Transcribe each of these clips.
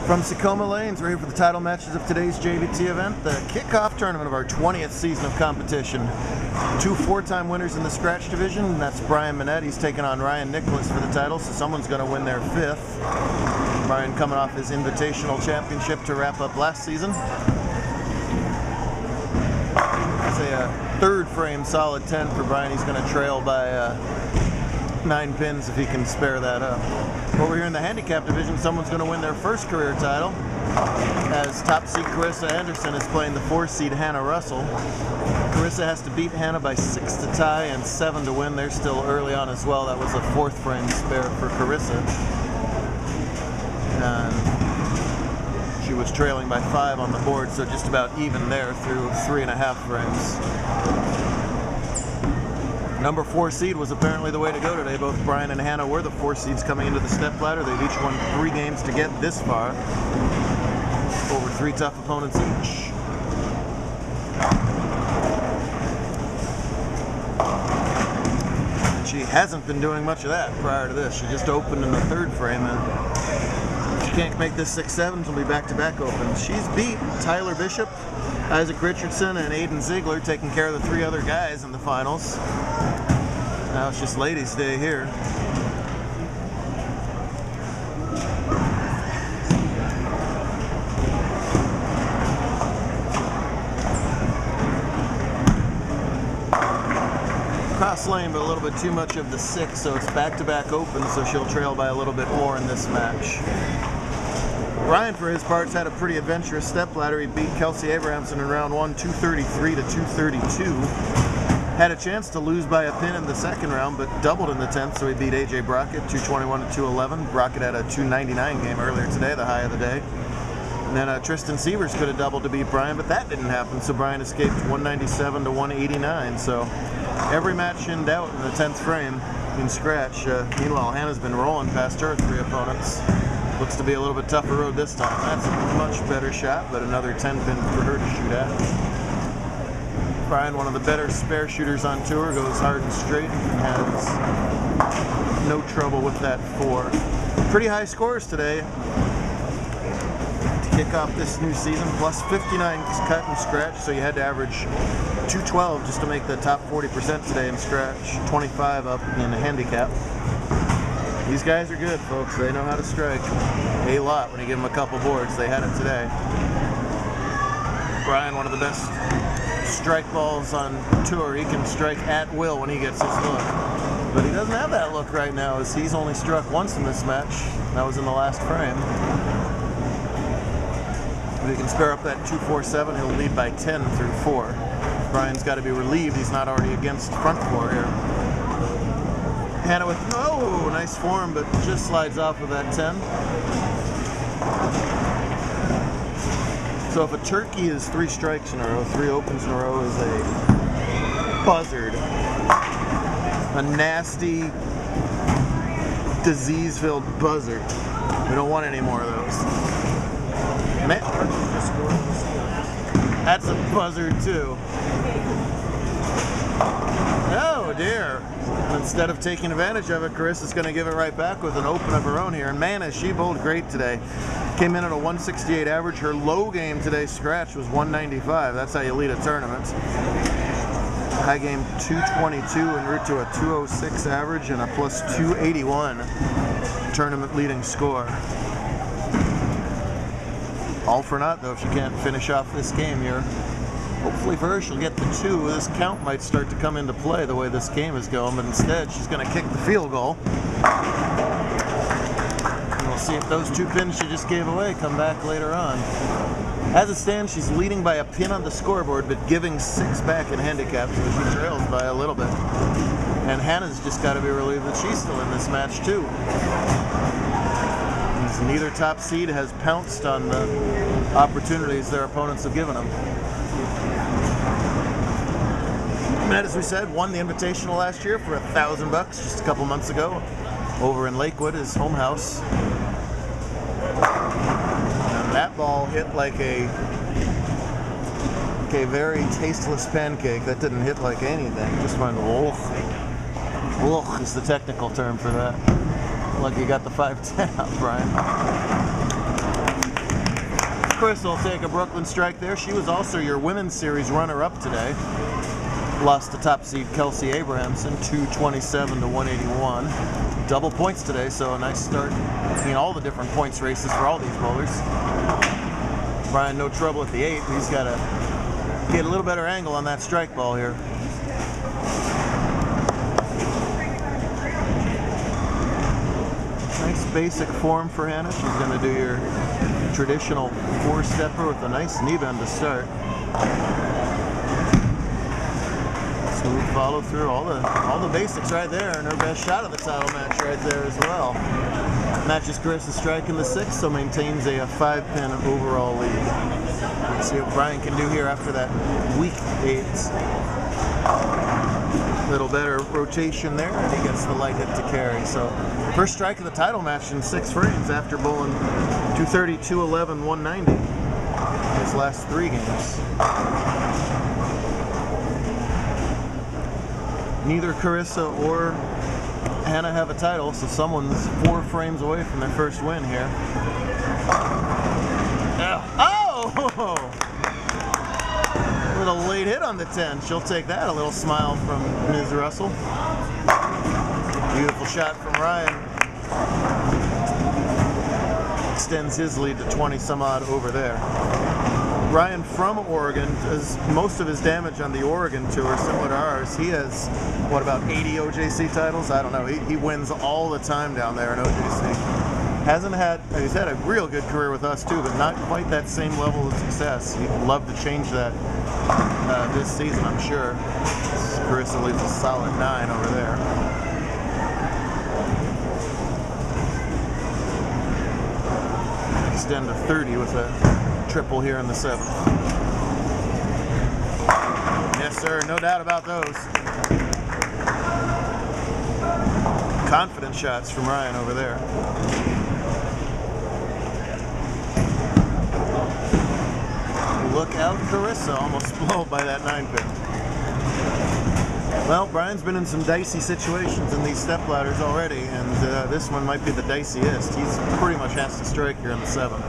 From Secoma Lanes, we're here for the title matches of today's JBT event, the kickoff tournament of our 20th season of competition. Two four-time winners in the scratch division, that's Brian Manette. He's taking on Ryan Nicholas for the title, so someone's going to win their fifth. Brian coming off his invitational championship to wrap up last season. It's a third frame solid 10 for Brian. He's going to trail by 9 pins if he can spare that up. Over here in the handicap division, someone's going to win their first career title, as top seed Carissa Anderson is playing the 4-seed Hannah Russell. Carissa has to beat Hannah by 6 to tie and 7 to win. They're still early on as well. That was a 4th frame spare for Carissa. And she was trailing by 5 on the board, so just about even there through 3.5 frames. Number 4 seed was apparently the way to go today. Both Brian and Hannah were the 4 seeds coming into the stepladder. They've each won 3 games to get this far, over 3 tough opponents each. And she hasn't been doing much of that prior to this. She just opened in the 3rd frame, and she can't make this 6-7. She'll be back-to-back open. She's beat Tyler Bishop, Isaac Richardson, and Aiden Ziegler, taking care of the 3 other guys in the finals. Now it's just ladies' day here. Cross lane, but a little bit too much of the 6, so it's back-to-back open, so she'll trail by a little bit more in this match. Ryan, for his parts, had a pretty adventurous stepladder. He beat Kelsey Abrahamson in round 1, 233 to 232. Had a chance to lose by a pin in the 2nd round, but doubled in the 10th, so he beat AJ Brockett 221 to 211. Brockett had a 299 game earlier today, the high of the day. And then Tristan Sievers could have doubled to beat Brian, but that didn't happen, so Brian escaped 197 to 189. So every match in doubt in the 10th frame in scratch. Meanwhile, Hannah's been rolling past her 3 opponents. Looks to be a little bit tougher road this time. That's a much better shot, but another 10 pin for her to shoot at. Brian, one of the better spare shooters on tour, goes hard and straight and has no trouble with that 4. Pretty high scores today to kick off this new season, plus 59 cut and scratch, so you had to average 212 just to make the top 40% today in scratch, 25 up in handicap. These guys are good, folks. They know how to strike a lot when you give them a couple boards. They had it today. Brian, one of the best strike balls on tour. He can strike at will when he gets his look. But he doesn't have that look right now, as he's only struck once in this match. That was in the last frame. If he can spare up that 2-4-7, he'll lead by 10 through 4. Brian's got to be relieved he's not already against front 4 here. Hannah with, oh, nice form, but just slides off with that 10. So if a turkey is 3 strikes in a row, 3 opens in a row, is a buzzard. A nasty, disease-filled buzzard. We don't want any more of those. Man, that's a buzzard too. Oh dear. Instead of taking advantage of it, Carissa's going to give it right back with an open of her own here. And man, has she bowled great today. Came in at a 168 average. Her low game today, scratch, was 195. That's how you lead a tournament. High game 222 en route to a 206 average and a plus 281 tournament leading score. All for naught though if she can't finish off this game here. Hopefully for her, she'll get the 2. This count might start to come into play the way this game is going, but instead she's going to kick the field goal. And we'll see if those 2 pins she just gave away come back later on. As it stands, she's leading by a pin on the scoreboard, but giving 6 back in handicap, so she trails by a little bit. And Hannah's just got to be relieved that she's still in this match too. As neither top seed has pounced on the opportunities their opponents have given them. Manette, as we said, won the Invitational last year for $1,000 just a couple months ago over in Lakewood, his home house. And that ball hit like a very tasteless pancake. That didn't hit like anything. Just went, oh. Ugh is the technical term for that. Lucky you got the 510 out, Brian. Chris will take a Brooklyn strike there. She was also your women's series runner-up today. Lost to top seed Kelsey Abrahamson, 227 to 181. Double points today, so a nice start in all the different points races for all these bowlers. Brian, no trouble at the 8. He's got to get a little better angle on that strike ball here. Nice basic form for Hannah. She's going to do your traditional four-stepper with a nice knee bend to start. Smooth follow through, all the basics right there, and her best shot of the title match right there as well. Matches Carissa strike in the 6th, so maintains a 5-pin overall lead. Let's see what Brian can do here after that weak 8. Little better rotation there, and he gets the light hit to carry. So first strike of the title match in 6 frames after bowling 230, 211, 190 his last 3 games. Neither Carissa or Hannah have a title, so someone's 4 frames away from their first win here. Oh! A little late hit on the 10. She'll take that. A little smile from Ms. Russell. Beautiful shot from Ryan. Extends his lead to 20 some odd over there. Ryan from Oregon does most of his damage on the Oregon tour, similar to ours. He has, what, about 80 OJC titles? I don't know. He wins all the time down there in OJC. He's had a real good career with us too, but not quite that same level of success. He'd love to change that this season, I'm sure. Carissa leaves a solid 9 over there. Extend to 30 with a triple here in the 7th. Yes, sir, no doubt about those. Confident shots from Ryan over there. Look out, Carissa, almost blown by that 9-pin. Well, Brian's been in some dicey situations in these step ladders already, and this one might be the diciest. He's pretty much has to strike here in the 7th.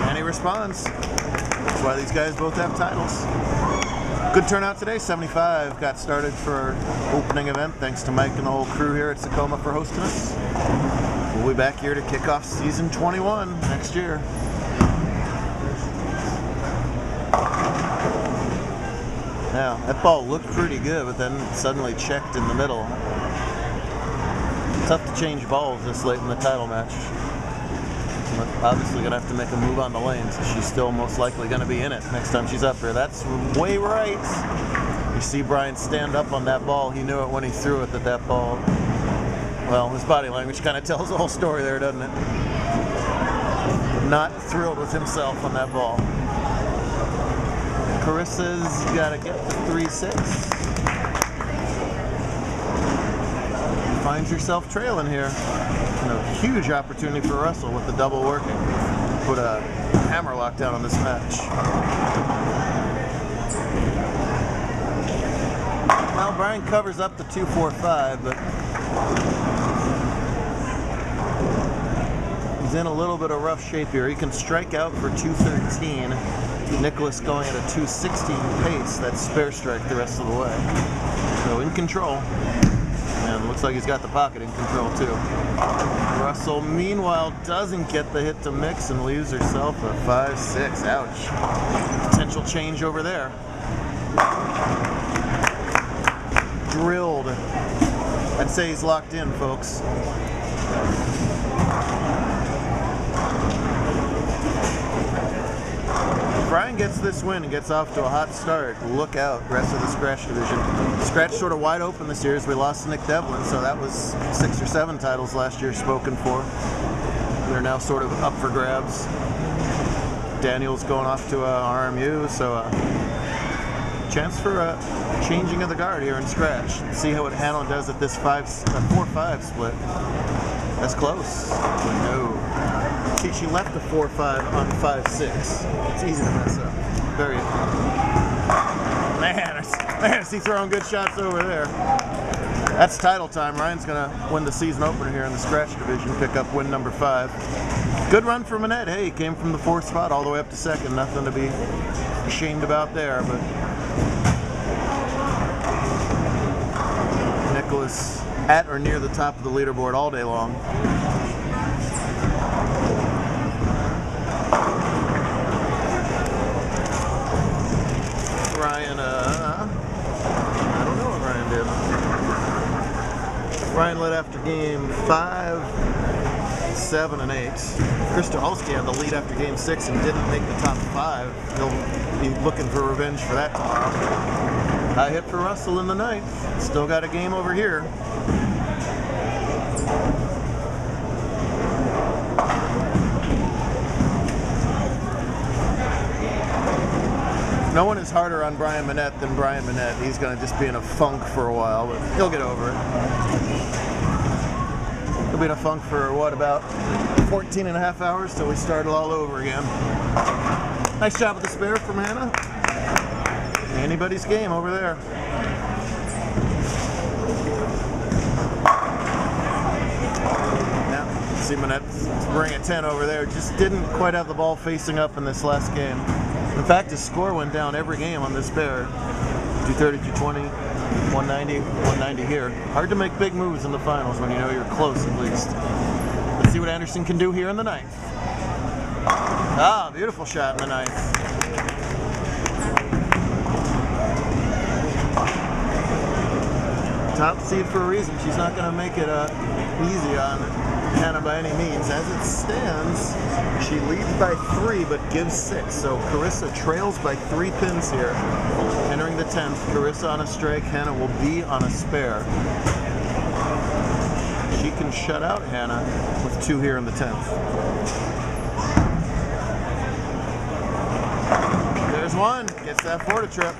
And he responds. That's why these guys both have titles. Good turnout today, 75. Got started for our opening event. Thanks to Mike and the whole crew here at Secoma for hosting us. We'll be back here to kick off season 21 next year. Now, that ball looked pretty good, but then suddenly checked in the middle. Tough to change balls this late in the title match. Obviously gonna have to make a move on the lanes. She's still most likely gonna be in it next time she's up here. That's way right. You see Brian stand up on that ball. He knew it when he threw it that ball. Well, his body language kind of tells the whole story there, doesn't it? Not thrilled with himself on that ball. Carissa's got to get to 3-6. Finds herself trailing here. And a huge opportunity for Russell with the double working. Put a hammer lockdown on this match. Well, Brian covers up the 2-4-5, but he's in a little bit of rough shape here. He can strike out for 213. Nicholas going at a 216 pace. That's spare strike the rest of the way. So in control. And looks like he's got the pocket in control too. Russell, meanwhile, doesn't get the hit to mix and leaves herself a 5-6. Ouch. Potential change over there. Drilled. I'd say he's locked in, folks. Brian gets this win and gets off to a hot start. Look out, rest of the Scratch division. Scratch sort of wide open this year as we lost to Nick Devlin, so that was 6 or 7 titles last year spoken for. They're now sort of up for grabs. Daniel's going off to RMU, so chance for a changing of the guard here in Scratch. Let's see what Hanlon does at this 4-5 split. That's close. No. She left a 4-5 on 5-6. It's easy to mess up. Very. Man, is he throwing good shots over there. That's title time. Ryan's going to win the season opener here in the scratch division, pick up win number 5. Good run for Manette. Hey, he came from the 4th spot all the way up to 2nd. Nothing to be ashamed about there, but Nicholas at or near the top of the leaderboard all day long. Ryan, I don't know what Ryan did. Ryan led after game 5, 7, and 8. Krista Halski had the lead after game 6 and didn't make the top 5. He'll be looking for revenge for that tomorrow. High hit for Russell in the 9th. Still got a game over here. No one is harder on Brian Manette than Brian Manette. He's going to just be in a funk for a while, but he'll get over it. He'll be in a funk for, what, about 14 and a half hours till we start all over again. Nice job with the spare from Hannah. Anybody's game over there. Yeah, see Manette bring a 10 over there. Just didn't quite have the ball facing up in this last game. In fact, his score went down every game on this pair. 230, 220, 190, 190 here. Hard to make big moves in the finals when you know you're close at least. Let's see what Anderson can do here in the 9th. Ah, beautiful shot in the 9th. Top seed for a reason. She's not going to make it easy on Hannah by any means. As it stands, she leads by 3 but gives 6. So Carissa trails by 3 pins here. Entering the 10th, Carissa on a strike, Hannah will be on a spare. She can shut out Hannah with 2 here in the 10th. There's 1, gets that Florida trip.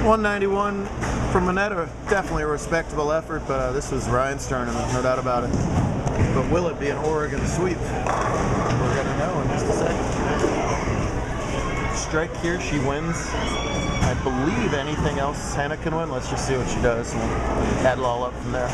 $191 from Manette, definitely a respectable effort, but this was Ryan's tournament, no doubt about it. But will it be an Oregon sweep? We're going to know in just a second. Strike here, she wins. I believe anything else Hannah can win. Let's just see what she does, and we'll add it all up from there.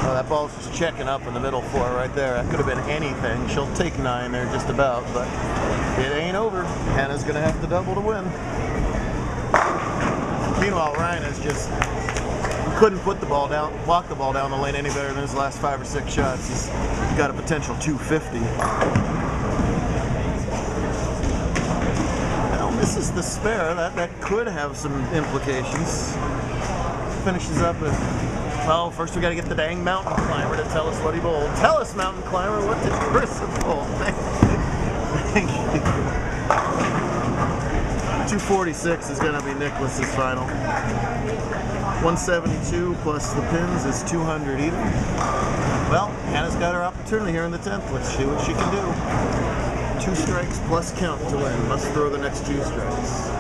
That ball's just checking up in the middle for her right there. That could have been anything. She'll take 9 there just about, but it ain't over. Hannah's going to have to double to win. Meanwhile, Ryan has just couldn't put the ball down, walk the ball down the lane any better than his last 5 or 6 shots. He's got a potential 250. Now misses the spare. That could have some implications. Finishes up with, well, first we got to get the dang mountain climber to tell us what he bowled. Tell us, mountain climber, what did Carissa bowl? Thank you. 246 is going to be Nicholas's final. 172 plus the pins is 200 even. Well, Hannah's got her opportunity here in the 10th. Let's see what she can do. 2 strikes plus count to win. Must throw the next 2 strikes.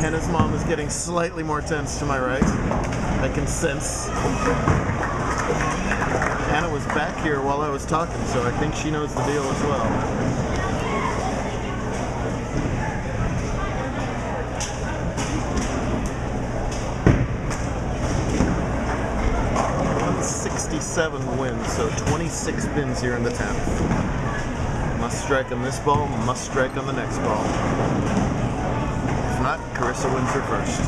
Hannah's mom is getting slightly more tense to my right. I can sense. Hannah was back here while I was talking, so I think she knows the deal as well. .167 wins, so 26 pins here in the 10th. Must strike on this ball, must strike on the next ball. If not, Carissa wins her first.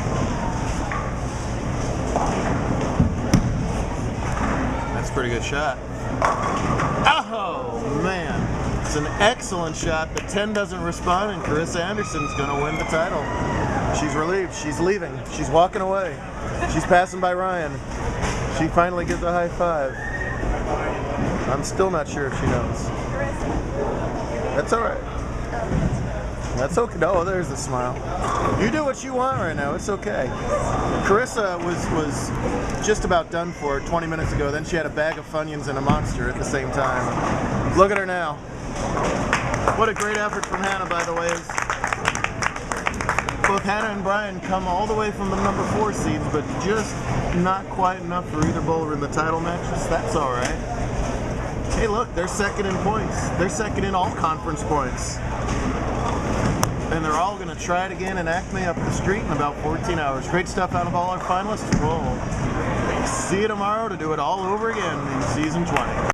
That's a pretty good shot. Oh, man. It's an excellent shot. The 10 doesn't respond, and Carissa Anderson's going to win the title. She's relieved. She's leaving. She's walking away. She's passing by Ryan. She finally gives a high 5. I'm still not sure if she knows. That's all right. That's okay. No, there's the smile. You do what you want right now. It's okay. Carissa was just about done for 20 minutes ago. Then she had a bag of Funyuns and a Monster at the same time. Look at her now. What a great effort from Hannah, by the way. Both Hannah and Brian come all the way from the number 4 seeds, but just not quite enough for either bowler in the title matches. That's all right. Hey, look, they're second in points. They're second in all conference points. And they're all going to try it again in Acme up the street in about 14 hours. Great stuff out of all our finalists. We'll see you tomorrow to do it all over again in season 20.